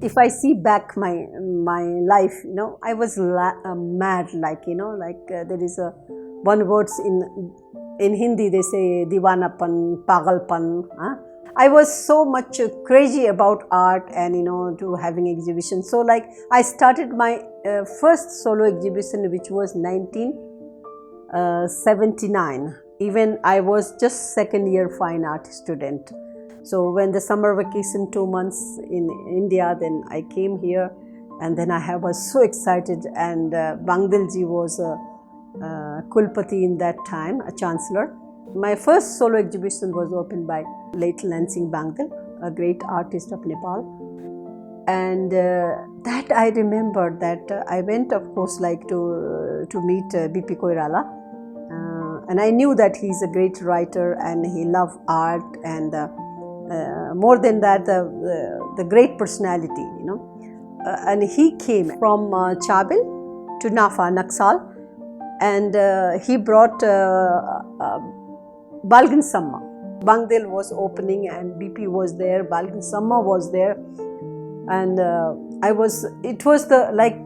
If I see back my life, I was mad, like, there is a one words in Hindi they say diwanapan, pagalpan. Huh? I was so much crazy about art and to having exhibition. So like I started my first solo exhibition, which was 1979. Even I was just second year fine art student. So when the summer vacation 2 months in India, then I came here, and then I was so excited. And Bangdilji was a Kulpati in that time, a Chancellor. My first solo exhibition was opened by late Lansing Bangdil, a great artist of Nepal. And that I remember that I went, of course, like to meet B.P. Koirala. And I knew that he's a great writer and he loved art, and more than that, the great personality, and he came from Chabil to Nafa, Naxal, and he brought Balgan Samma. Bangdil was opening and BP was there, Balgan Samma was there, and it was the like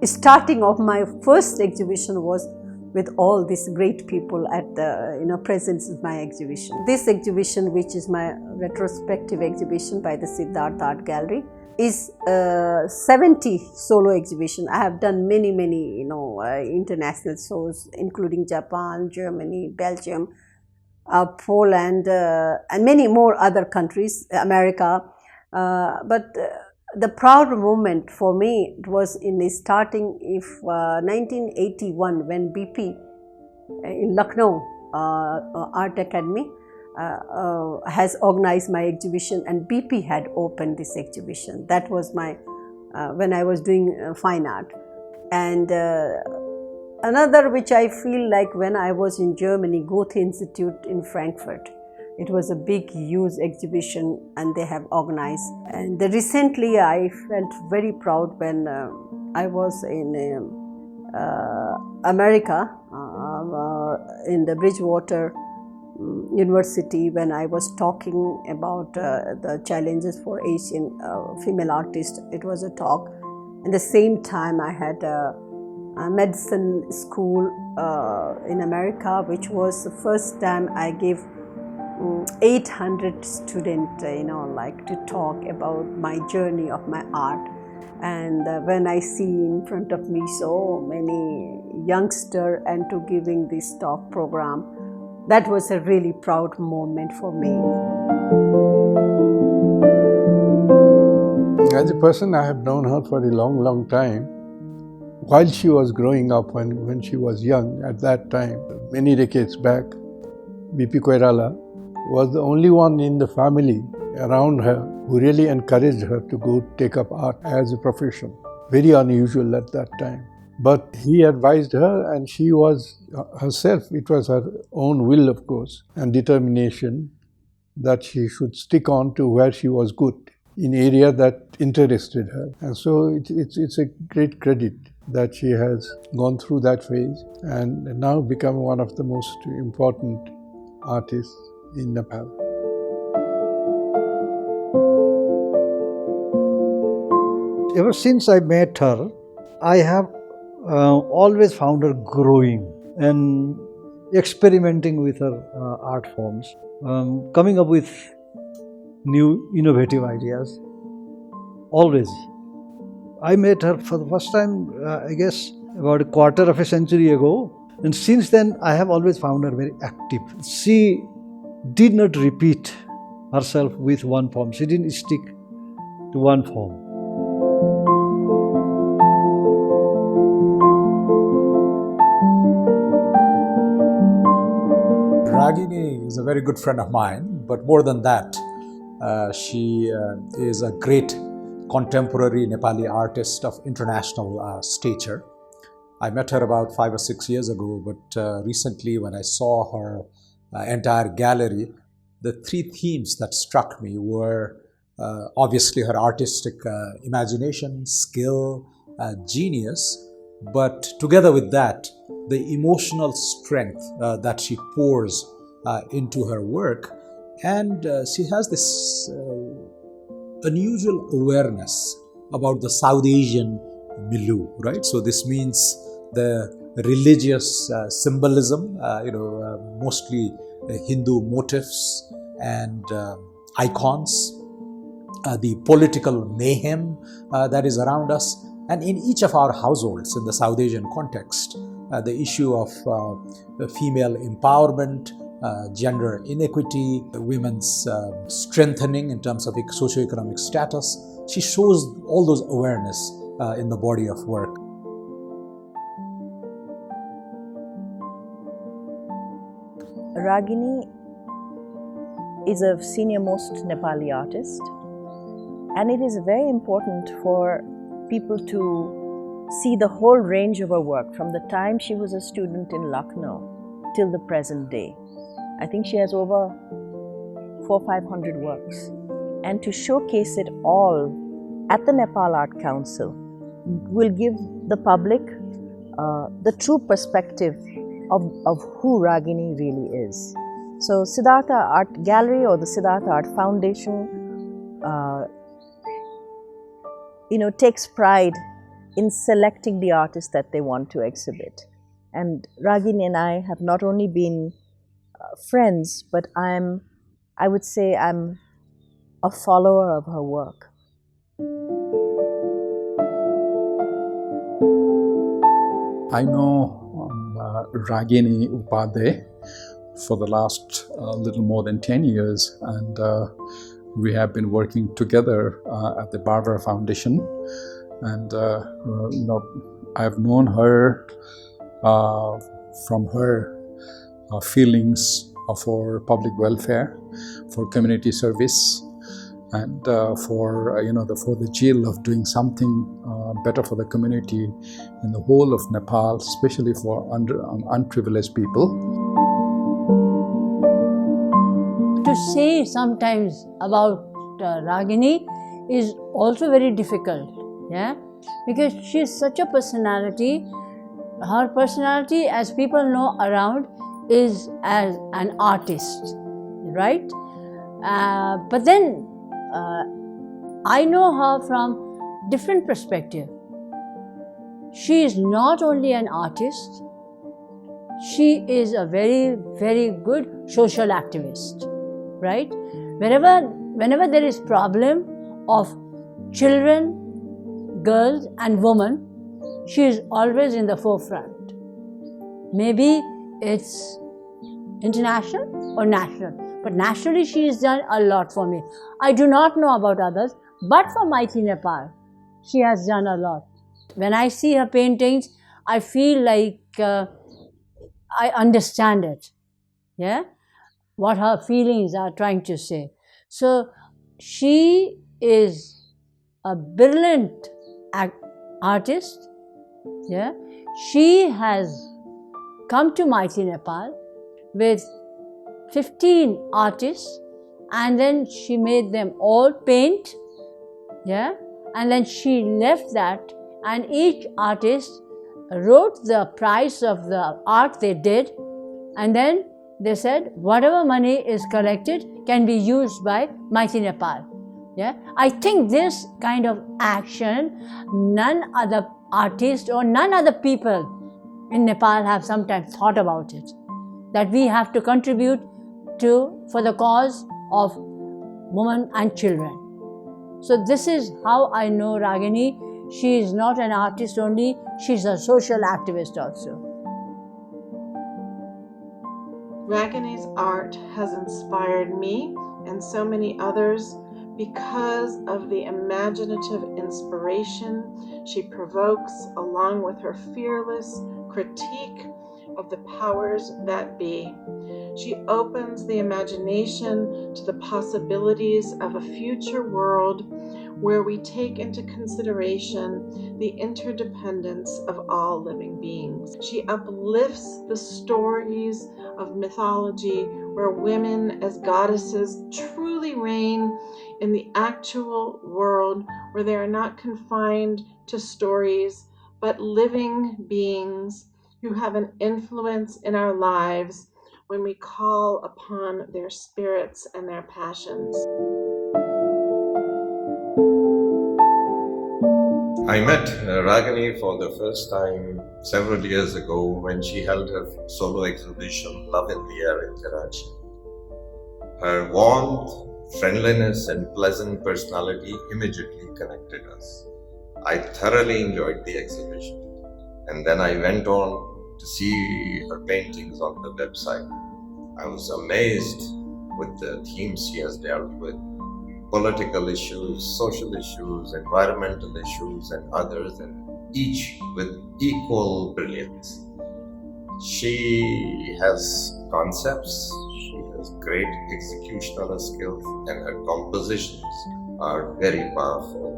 starting of my first exhibition was with all these great people at the presence in my exhibition. This exhibition, which is my retrospective exhibition by the Siddhartha Art Gallery, is 70 solo exhibition. I have done many international shows, including Japan, Germany, Belgium, Poland, and many more other countries, America. But the proud moment for me was in the starting of 1981, when BP in Lucknow Art Academy has organized my exhibition, and BP had opened this exhibition. That was my when I was doing fine art. And another which I feel like when I was in Germany, Goethe Institute in Frankfurt. It was a big, huge exhibition, and they have organized. And recently, I felt very proud when I was in America, in the Bridgewater University, when I was talking about the challenges for Asian female artists. It was a talk. At the same time, I had a medicine school in America, which was the first time I gave 800 students, like to talk about my journey of my art. And when I see in front of me so many youngsters and to giving this talk program, that was a really proud moment for me. As a person, I have known her for a long time. While she was growing up, when she was young, at that time, many decades back, B.P. Koirala was the only one in the family around her who really encouraged her to go take up art as a profession. Very unusual at that time. But he advised her, and she was herself, it was her own will, of course, and determination that she should stick on to where she was good, in area that interested her. And so it's a great credit that she has gone through that phase and now become one of the most important artists in Nepal. Ever since I met her, I have always found her growing and experimenting with her art forms, coming up with new innovative ideas. Always. I met her for the first time, I guess, about a quarter of a century ago. And since then, I have always found her very active. She did not repeat herself with one form. She didn't stick to one form. Ragini is a very good friend of mine, but more than that, she is a great contemporary Nepali artist of international stature. I met her about 5 or 6 years ago, but recently when I saw her entire gallery, the three themes that struck me were obviously her artistic imagination, skill, genius, but together with that, the emotional strength that she pours into her work. And she has this unusual awareness about the South Asian milieu, right? So this means the religious symbolism, mostly Hindu motifs and icons, the political mayhem that is around us, and in each of our households in the South Asian context, the issue of female empowerment, gender inequity, women's strengthening in terms of socioeconomic status. She shows all those awareness in the body of work. Ragini is a senior-most Nepali artist, and it is very important for people to see the whole range of her work from the time she was a student in Lucknow till the present day. I think she has over 400-500 works, and to showcase it all at the Nepal Art Council will give the public the true perspective of who Ragini really is. So Siddhartha Art Gallery or the Siddhartha Art Foundation takes pride in selecting the artists that they want to exhibit. And Ragini and I have not only been friends, but I would say I'm a follower of her work. I know Ragini Upadhayay for the last little more than 10 years, and we have been working together at the Barbara Foundation, and I've known her from her feelings for public welfare, for community service, and for the zeal of doing something better for the community in the whole of Nepal, especially for unprivileged people. To say sometimes about Ragini is also very difficult, because she is such a personality. Her personality, as people know around, is as an artist, right? But then I know her from different perspective. She is not only an artist, she is a very, very good social activist, right? Whenever there is problem of children, girls and women, she is always in the forefront. Maybe it's international or national, but nationally she has done a lot for me. I do not know about others, but for Mighty Nepal, she has done a lot. When I see her paintings, I feel like I understand it, what her feelings are trying to say. So she is a brilliant artist. She has come to Mighty Nepal with 15 artists, and then she made them all paint, and then she left that, and each artist wrote the price of the art they did, and then they said whatever money is collected can be used by Mighty Nepal. I think this kind of action, none other artist or none other people in Nepal have sometimes thought about it, that we have to contribute for the cause of women and children. So this is how I know Ragini. She is not an artist only, she is a social activist also. Ragini's art has inspired me and so many others because of the imaginative inspiration she provokes, along with her fearless critique of the powers that be. She opens the imagination to the possibilities of a future world where we take into consideration the interdependence of all living beings. She uplifts the stories of mythology where women as goddesses truly reign in the actual world, where they are not confined to stories but living beings who have an influence in our lives when we call upon their spirits and their passions. I met Ragini for the first time several years ago when she held her solo exhibition, Love in the Air, in Karachi. Her warmth, friendliness and pleasant personality immediately connected us. I thoroughly enjoyed the exhibition, and then I went on to see her paintings on the website. I was amazed with the themes she has dealt with: political issues, social issues, environmental issues, and others, and each with equal brilliance. She has concepts, she has great executional skills, and her compositions are very powerful.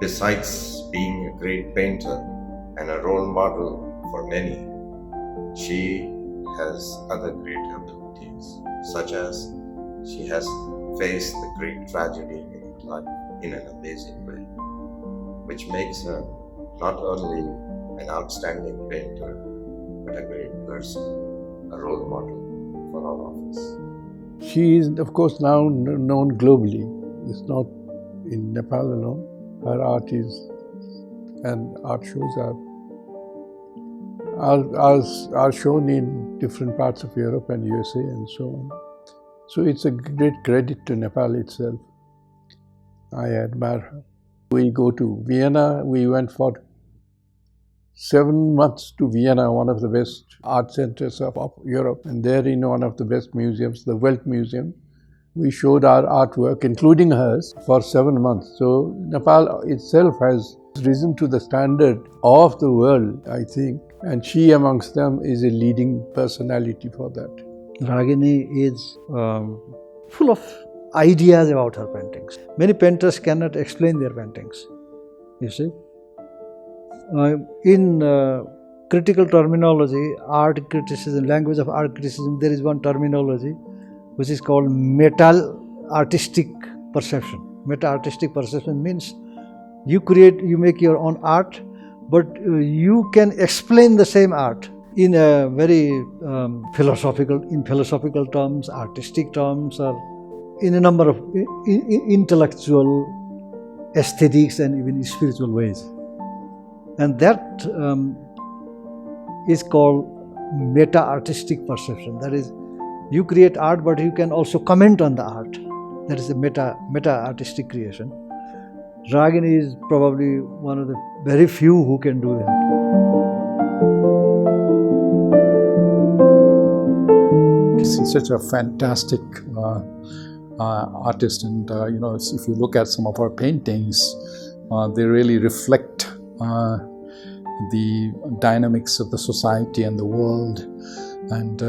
Besides being a great painter and a role model for many, she has other great abilities, such as she has faced the great tragedy in her life in an amazing way, which makes her not only an outstanding painter, but a great person, a role model for all of us. She is, of course, now known globally. It's not in Nepal alone. Her art is, and art shows are shown in different parts of Europe and USA and so on. So it's a great credit to Nepal itself. I admire her. We go to Vienna. We went for 7 months to Vienna, one of the best art centers of Europe. And there in one of the best museums, the Welt Museum, we showed our artwork, including hers, for 7 months. So Nepal itself has risen to the standard of the world, I think. And she amongst them is a leading personality for that. Ragini is full of ideas about her paintings. Many painters cannot explain their paintings, you see. In critical terminology, art criticism, language of art criticism, there is one terminology which is called meta-artistic perception. Meta-artistic perception means you make your own art, but you can explain the same art in a very philosophical terms, artistic terms, or in a number of intellectual, aesthetics, and even spiritual ways. And that is called meta-artistic perception. That is, you create art, but you can also comment on the art. That is a meta-artistic creation. Ragini is probably one of the very few who can do that. She's such a fantastic artist, and if you look at some of her paintings, they really reflect the dynamics of the society and the world. And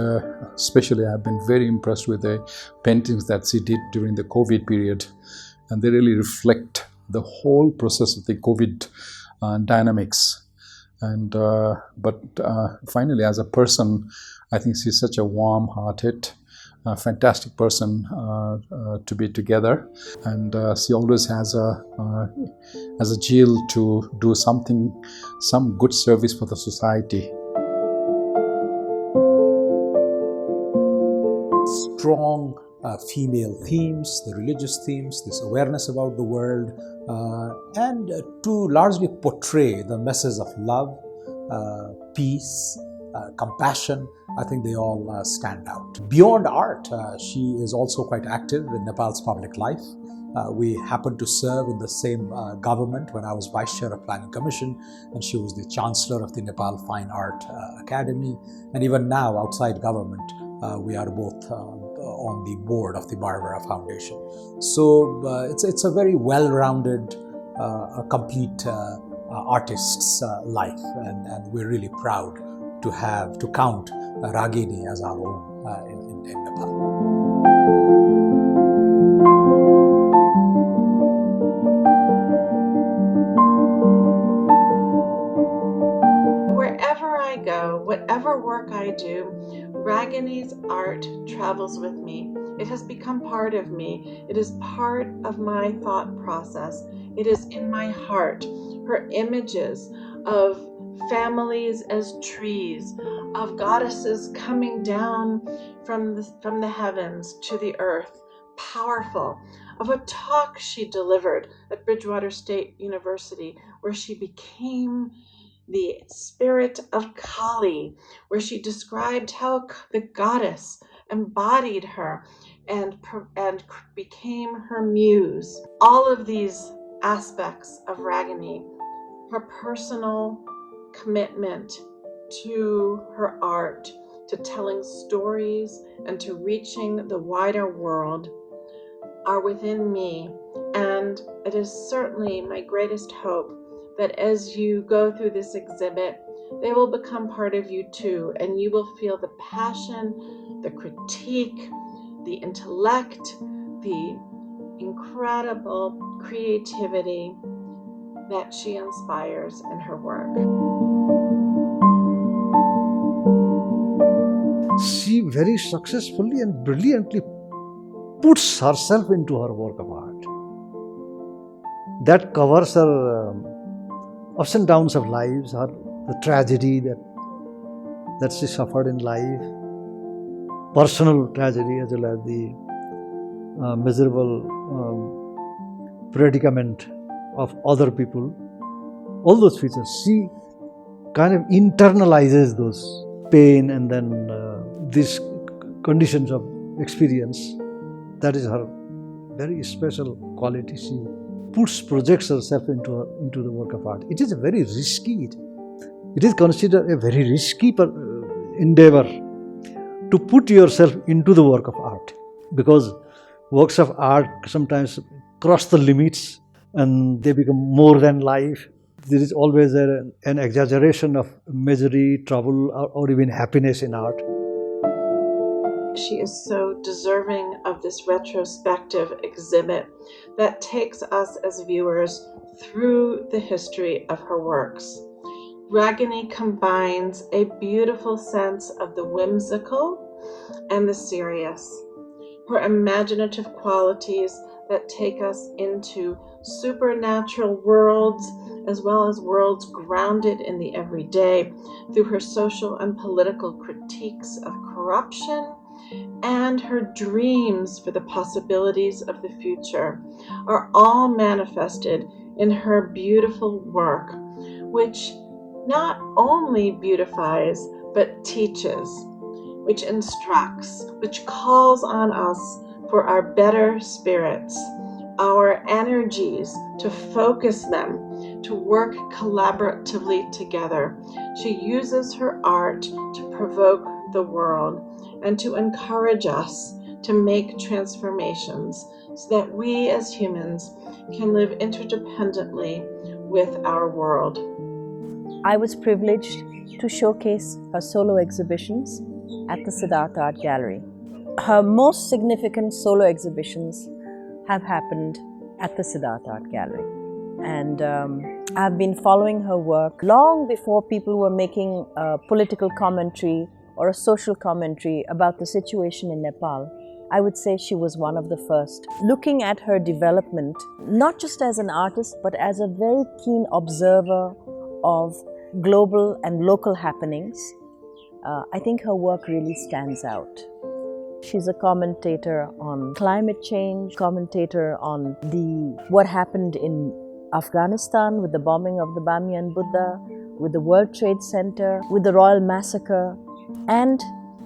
especially, I've been very impressed with the paintings that she did during the COVID period, and they really reflect the whole process of the COVID dynamics. And finally, as a person, I think she's such a warm-hearted, fantastic person to be together, and she always has a zeal to do some good service for the society. Strong female themes, the religious themes, this awareness about the world, and to largely portray the message of love, peace, compassion. I think they all stand out. Beyond art, she is also quite active in Nepal's public life. We happened to serve in the same government when I was Vice Chair of Planning Commission, and she was the Chancellor of the Nepal Fine Art Academy. And even now, outside government, we are both on the board of the Barbara Foundation. So it's a very well-rounded, complete artist's life, and we're really proud to count Ragini as our own in Nepal. Wherever I go, whatever work I do, Ragini's art travels with me. It has become part of me. It is part of my thought process. It is in my heart. Her images of families as trees, of goddesses coming down from the heavens to the earth, powerful, of a talk she delivered at Bridgewater State University, where she became the spirit of Kali, where she described how the goddess embodied her and became her muse. All of these aspects of Ragini, her personal commitment to her art, to telling stories, and to reaching the wider world are within me. And it is certainly my greatest hope that as you go through this exhibit, they will become part of you too, and you will feel the passion, the critique, the intellect, the incredible creativity that she inspires in her work. She very successfully and brilliantly puts herself into her work of art. That covers her ups and downs of lives, the tragedy that she suffered in life, personal tragedy as well as the miserable predicament of other people. All those features, she kind of internalizes those pain and then these conditions of experience. That is her very special quality. She projects herself into the work of art. It is a very risky, it is considered a very risky endeavor to put yourself into the work of art, because works of art sometimes cross the limits and they become more than life. There is always an exaggeration of misery, trouble, or even happiness in art. She is so deserving of this retrospective exhibit that takes us as viewers through the history of her works. Ragini combines a beautiful sense of the whimsical and the serious. Her imaginative qualities that take us into supernatural worlds as well as worlds grounded in the everyday through her social and political critiques of corruption and her dreams for the possibilities of the future are all manifested in her beautiful work, which not only beautifies but teaches, which instructs, which calls on us for our better spirits, our energies, to focus them, to work collaboratively together. She uses her art to provoke the world and to encourage us to make transformations so that we as humans can live interdependently with our world. I was privileged to showcase her solo exhibitions at the Siddhartha Art Gallery. Her most significant solo exhibitions have happened at the Siddhartha Art Gallery. And I've been following her work long before people were making a political commentary or a social commentary about the situation in Nepal. I would say she was one of the first. Looking at her development, not just as an artist, but as a very keen observer of global and local happenings, I think her work really stands out. She's a commentator on climate change, commentator on what happened in Afghanistan with the bombing of the Bamiyan Buddha, with the World Trade Center, with the Royal Massacre, and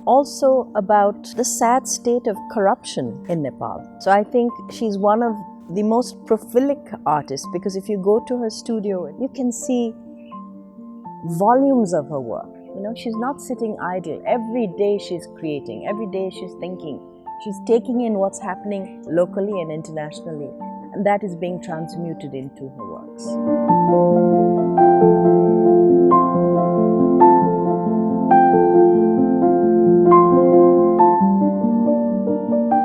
also about the sad state of corruption in Nepal. So I think she's one of the most prolific artists, because if you go to her studio, you can see volumes of her work. You know, she's not sitting idle. Every day she's creating, every day she's thinking. She's taking in what's happening locally and internationally, and that is being transmuted into her works.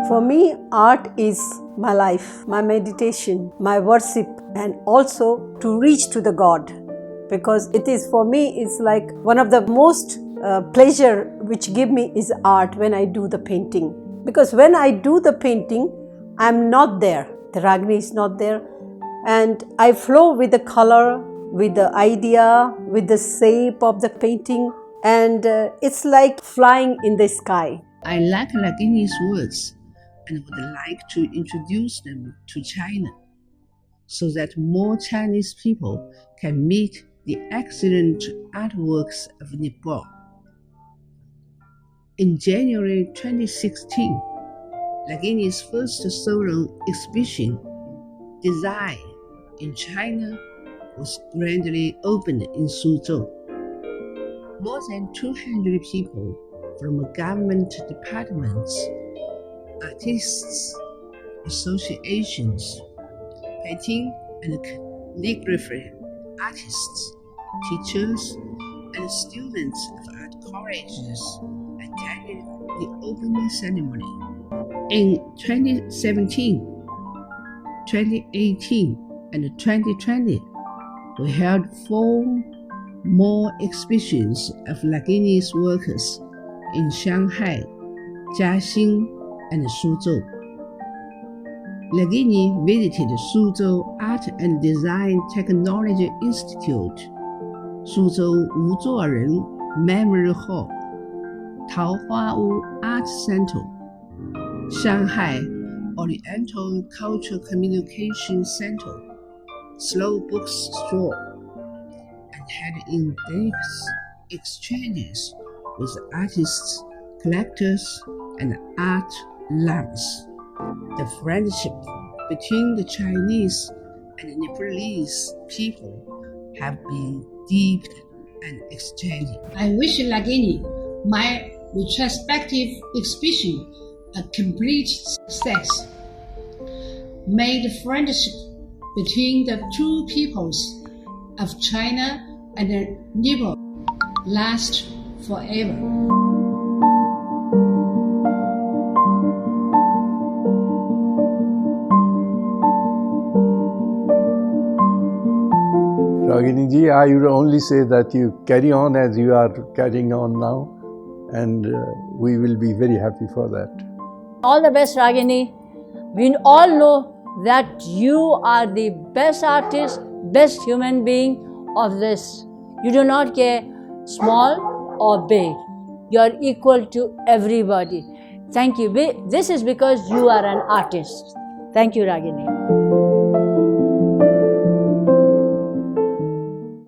For me, art is my life, my meditation, my worship, and also to reach to the God. Because it is, for me, it's like one of the most pleasure which give me is art when I do the painting. Because when I do the painting, I'm not there. The Ragini is not there. And I flow with the color, with the idea, with the shape of the painting. And it's like flying in the sky. I like Ragini's words and would like to introduce them to China so that more Chinese people can meet the excellent artworks of Nepal. In January 2016, Ragini's first solo exhibition, Design in China, was grandly opened in Suzhou. More than 200 people from government departments, artists, associations, painting and calligraphy artists, teachers, and students of art colleges attended the opening ceremony. In 2017, 2018, and 2020, we held 4 more exhibitions of Ragini's works in Shanghai, Jiaxing, and Suzhou. Ragini visited Suzhou Art and Design Technology Institute, Suzhou Wuzuoren Memory Hall, Taohuawu Art Center, Shanghai Oriental Cultural Communication Center, Slow Bookstore, and had in-depth exchanges with artists, collectors, and art lovers. The friendship between the Chinese and Nepalese people have been deep and exchanging. I wish Ragini, my retrospective exhibition, a complete success. May the friendship between the two peoples of China and Nepal last forever. Ragini ji, I would only say that you carry on as you are carrying on now, and we will be very happy for that. All the best, Ragini. We all know that you are the best artist, best human being of this. You do not care small or big. You are equal to everybody. Thank you. This is because you are an artist. Thank you, Ragini.